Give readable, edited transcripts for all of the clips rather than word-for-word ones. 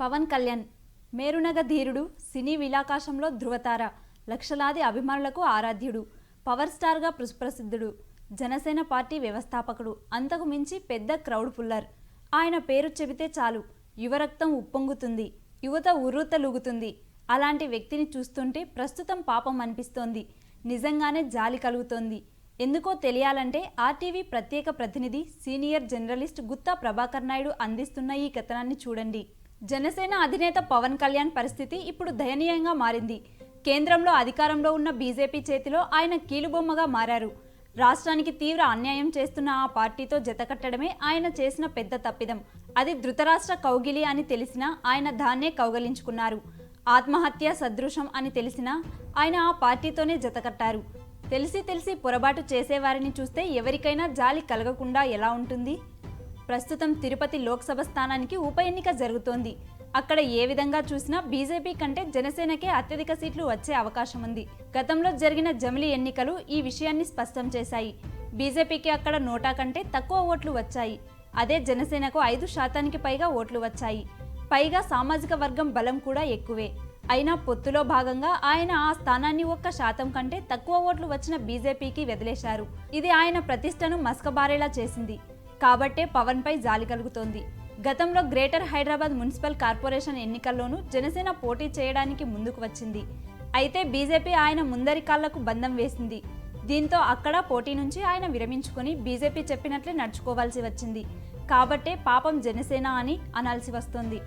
పవన్ కళ్యాణ్ మేరునగ ధీరుడు, సినీ విలాకాశంలో ధృవతార, లక్షలాది అభిమానులకు ఆరాధ్యుడు, పవర్ స్టార్గా ప్రసిద్ధుడు, జనసేన పార్టీ వ్యవస్థాపకుడు, అంతకు మించి పెద్ద క్రౌడ్ పుల్లర్. ఆయన పేరు చెబితే చాలు యువరక్తం ఉప్పొంగుతుంది, యువత ఉర్రూతలూగుతుంది. అలాంటి వ్యక్తిని చూస్తుంటే ప్రస్తుతం పాపం అనిపిస్తోంది, నిజంగానే జాలి కలుగుతోంది. ఎందుకో తెలియాలంటే ఆర్టీవీ ప్రత్యేక ప్రతినిధి సీనియర్ జర్నలిస్ట్ గుత్తా ప్రభాకర్ నాయుడు అందిస్తున్న ఈ కథనాన్ని చూడండి. జనసేన అధినేత పవన్ కళ్యాణ్ పరిస్థితి ఇప్పుడు దయనీయంగా మారింది. కేంద్రంలో అధికారంలో ఉన్న బీజేపీ చేతిలో ఆయన కీలుబొమ్మగా మారారు. రాష్ట్రానికి తీవ్ర అన్యాయం చేస్తున్న ఆ పార్టీతో జతకట్టడమే ఆయన చేసిన పెద్ద తప్పిదం. అది ధృతరాష్ట్ర కౌగిలి అని తెలిసినా ఆయన దాన్నే కౌగలించుకున్నారు. ఆత్మహత్య సదృశం అని తెలిసినా ఆయన ఆ పార్టీతోనే జతకట్టారు. తెలిసి పొరపాటు చేసేవారిని చూస్తే ఎవరికైనా జాలి కలగకుండా ఎలా ఉంటుంది? ప్రస్తుతం తిరుపతి లోక్సభ స్థానానికి ఉప ఎన్నిక జరుగుతోంది. అక్కడ ఏ విధంగా చూసినా బీజేపీ కంటే జనసేనకే అత్యధిక సీట్లు వచ్చే అవకాశం ఉంది. గతంలో జరిగిన జమిలి ఎన్నికలు ఈ విషయాన్ని స్పష్టం చేశాయి. బీజేపీకి అక్కడ 100 కంటే తక్కువ ఓట్లు వచ్చాయి. అదే జనసేనకు 5% పైగా ఓట్లు వచ్చాయి. పైగా సామాజిక వర్గం బలం కూడా ఎక్కువే. అయినా పొత్తులో భాగంగా ఆయన ఆ స్థానాన్ని 1% కంటే తక్కువ ఓట్లు వచ్చిన బీజేపీకి వదిలేశారు. ఇది ఆయన ప్రతిష్టను మసకబారేలా చేసింది. కాబట్టే పవన్ పై జాలి కలుగుతోంది. గతంలో గ్రేటర్ హైదరాబాద్ మున్సిపల్ కార్పొరేషన్ ఎన్నికల్లోనూ జనసేన పోటీ చేయడానికి ముందుకు వచ్చింది. అయితే బీజేపీ ఆయన ముందరి కాళ్లకు బంధం వేసింది. దీంతో అక్కడ పోటీ నుంచి ఆయన విరమించుకొని బీజేపీ చెప్పినట్లే నడుచుకోవాల్సి వచ్చింది. కాబట్టే పాపం జనసేన అని అనాల్సి వస్తోంది.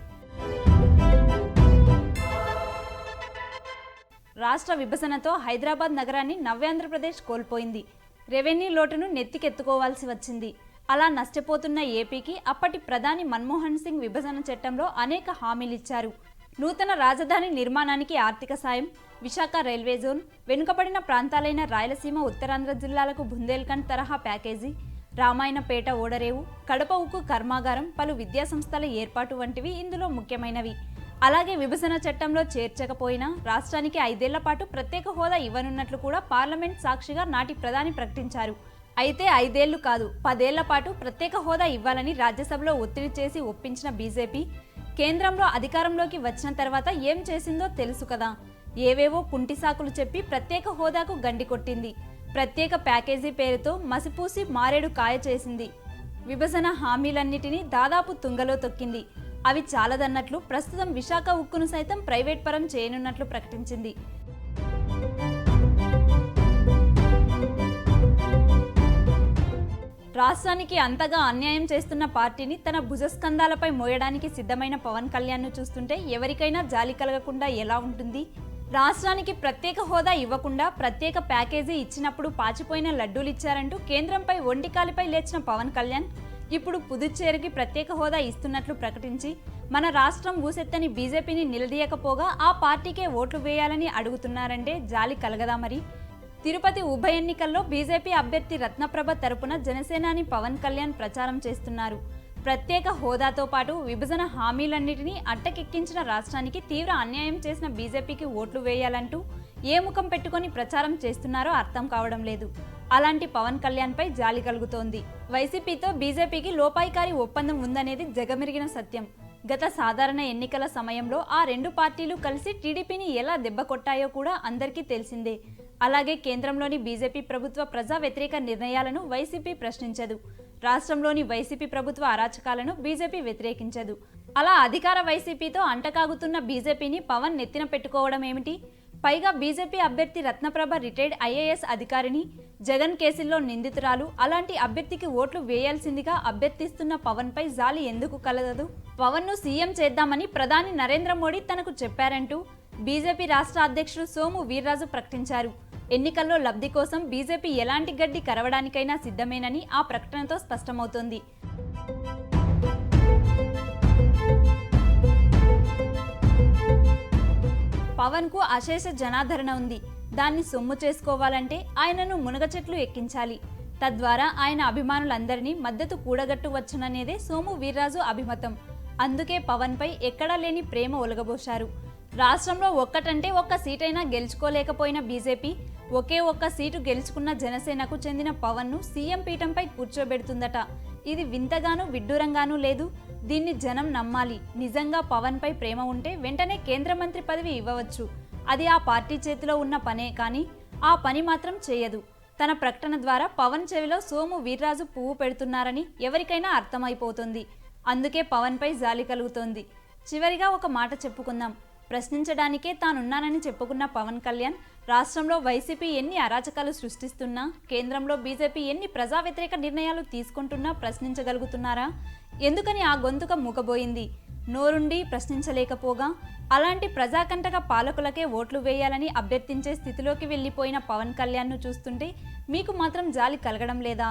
రాష్ట్ర విభజనతో హైదరాబాద్ నగరాన్ని నవ్యాంధ్రప్రదేశ్ కోల్పోయింది. రెవెన్యూ లోటును నెత్తికెత్తుకోవాల్సి వచ్చింది. అలా నష్టపోతున్న ఏపీకి అప్పటి ప్రధాని మన్మోహన్ సింగ్ విభజన చట్టంలో అనేక హామీలిచ్చారు. నూతన రాజధాని నిర్మాణానికి ఆర్థిక సాయం, విశాఖ రైల్వే జోన్, వెనుకబడిన ప్రాంతాలైన రాయలసీమ, ఉత్తరాంధ్ర జిల్లాలకు బుందేల్ఖండ్ తరహా ప్యాకేజీ, రామాయణపేట ఓడరేవు, కడప ఉక్కు కర్మాగారం, పలు విద్యాసంస్థల ఏర్పాటు వంటివి ఇందులో ముఖ్యమైనవి. అలాగే విభజన చట్టంలో చేర్చకపోయినా రాష్ట్రానికి 5 ఏళ్ల పాటు ప్రత్యేక హోదా ఇవ్వనున్నట్లు కూడా పార్లమెంట్ సాక్షిగా నాటి ప్రధాని ప్రకటించారు. అయితే 5 ఏళ్లు కాదు, 10 ఏళ్ల పాటు ప్రత్యేక హోదా ఇవ్వాలని రాజ్యసభలో ఒత్తిడి చేసి ఒప్పించిన బీజేపీ కేంద్రంలో అధికారంలోకి వచ్చిన తర్వాత ఏం చేసిందో తెలుసు కదా. ఏవేవో కుంటి సాకులు చెప్పి ప్రత్యేక హోదాకు గండి కొట్టింది. ప్రత్యేక ప్యాకేజీ పేరుతో మసిపూసి మారేడు కాయ చేసింది. విభజన హామీలన్నిటినీ దాదాపు తుంగలో తొక్కింది. అవి చాలదన్నట్లు ప్రస్తుతం విశాఖ ఉక్కును సైతం ప్రైవేట్ పరం చేయనున్నట్లు ప్రకటించింది. రాష్ట్రానికి అంతగా అన్యాయం చేస్తున్న పార్టీని తన భుజస్కంధాలపై మోయడానికి సిద్ధమైన పవన్ కళ్యాణ్ను చూస్తుంటే ఎవరికైనా జాలి కలగకుండా ఎలా ఉంటుంది? రాష్ట్రానికి ప్రత్యేక హోదా ఇవ్వకుండా ప్రత్యేక ప్యాకేజీ ఇచ్చినప్పుడు పాచిపోయిన లడ్డూలు ఇచ్చారంటూ కేంద్రంపై ఒంటికాలిపై లేచిన పవన్ కళ్యాణ్ ఇప్పుడు పుదుచ్చేరికి ప్రత్యేక హోదా ఇస్తున్నట్లు ప్రకటించి మన రాష్ట్రం ఊసెత్తని బీజేపీని నిలదీయకపోగా ఆ పార్టీకే ఓట్లు వేయాలని అడుగుతున్నారంటే జాలి కలగదా మరి? తిరుపతి ఉప ఎన్నికల్లో బీజేపీ అభ్యర్థి రత్నప్రభ తరపున జనసేనాని పవన్ కళ్యాణ్ ప్రచారం చేస్తున్నారు. ప్రత్యేక హోదాతో పాటు విభజన హామీలన్నిటినీ అట్టకెక్కించిన రాష్ట్రానికి తీవ్ర అన్యాయం చేసిన బీజేపీకి ఓట్లు వేయాలంటూ ఏ ముఖం పెట్టుకొని ప్రచారం చేస్తున్నారో అర్థం కావడం లేదు. అలాంటి పవన్ కళ్యాణ్ పై జాలి కలుగుతోంది. వైసీపీతో బీజేపీకి లోపాయికారి ఒప్పందం ఉందనేది జగమెరిగిన సత్యం. గత సాధారణ ఎన్నికల సమయంలో ఆ రెండు పార్టీలు కలిసి టీడీపీని ఎలా దెబ్బ కొట్టాయో కూడా అందరికీ తెలిసిందే. అలాగే కేంద్రంలోని బీజేపీ ప్రభుత్వ ప్రజా వ్యతిరేక నిర్ణయాలను వైసీపీ ప్రశ్నించదు. రాష్ట్రంలోని వైసీపీ ప్రభుత్వ అరాచకాలను బీజేపీ వ్యతిరేకించదు. అలా అధికార వైసీపీతో అంటకాగుతున్న బీజేపీని పవన్ నెత్తిన పెట్టుకోవడం ఏమిటి? పైగా బీజేపీ అభ్యర్థి రత్నప్రభ రిటైర్డ్ ఐఏఎస్ అధికారిని, జగన్ కేసుల్లో నిందితురాలు. అలాంటి అభ్యర్థికి ఓట్లు వేయాల్సిందిగా అభ్యర్థిస్తున్న పవన్ పై జాలి ఎందుకు కలగదు? పవన్ ను సీఎం చేద్దామని ప్రధాని నరేంద్ర మోడీ తనకు చెప్పారంటూ బీజేపీ రాష్ట్ర అధ్యక్షుడు సోము వీర్రాజు ప్రకటించారు. ఎన్నికల్లో లబ్ధి కోసం బీజేపీ ఎలాంటి గడ్డి కరవడానికైనా సిద్ధమేనని ఆ ప్రకటనతో స్పష్టమవుతోంది. పవన్ కు అశేష జనాదరణ ఉంది. దాన్ని సొమ్ము చేసుకోవాలంటే ఆయనను మునగ చెట్లు ఎక్కించాలి. తద్వారా ఆయన అభిమానులందరినీ మద్దతు కూడగట్టువచ్చుననేదే సోము వీర్రాజు అభిమతం. అందుకే పవన్ పై ఎక్కడా లేని ప్రేమ ఒలగబోశారు. రాష్ట్రంలో ఒక్కటంటే ఒక్క సీటైనా గెలుచుకోలేకపోయిన బీజేపీ ఒకే ఒక్క సీటు గెలుచుకున్న జనసేనకు చెందిన పవన్ ను సీఎం పీఠంపై కూర్చోబెడుతుందట. ఇది వింతగానూ విడ్డూరంగానూ లేదు. దీన్ని జనం నమ్మాలి. నిజంగా పవన్పై ప్రేమ ఉంటే వెంటనే కేంద్ర మంత్రి పదవి ఇవ్వవచ్చు. అది ఆ పార్టీ చేతిలో ఉన్న పనే, కానీ ఆ పని మాత్రం చేయదు. తన ప్రకటన ద్వారా పవన్ చెవిలో సోము వీర్రాజు పువ్వు పెడుతున్నారని ఎవరికైనా అర్థమైపోతుంది. అందుకే పవన్పై జాలి కలుగుతోంది. చివరిగా ఒక మాట చెప్పుకుందాం. ప్రశ్నించడానికే తానున్నానని చెప్పుకున్న పవన్ కళ్యాణ్ రాష్ట్రంలో వైసీపీ ఎన్ని అరాచకాలు సృష్టిస్తున్నా, కేంద్రంలో బీజేపీ ఎన్ని ప్రజా వ్యతిరేక నిర్ణయాలు తీసుకుంటున్నా ప్రశ్నించగలుగుతున్నారా? ఎందుకని ఆ గొంతుక మూగబోయింది? నోరుండి ప్రశ్నించలేకపోగా అలాంటి ప్రజాకంటక పాలకులకే ఓట్లు వేయాలని అభ్యర్థించే స్థితిలోకి వెళ్ళిపోయిన పవన్ కళ్యాణ్ను చూస్తుంటే మీకు మాత్రం జాలి కలగడం లేదా?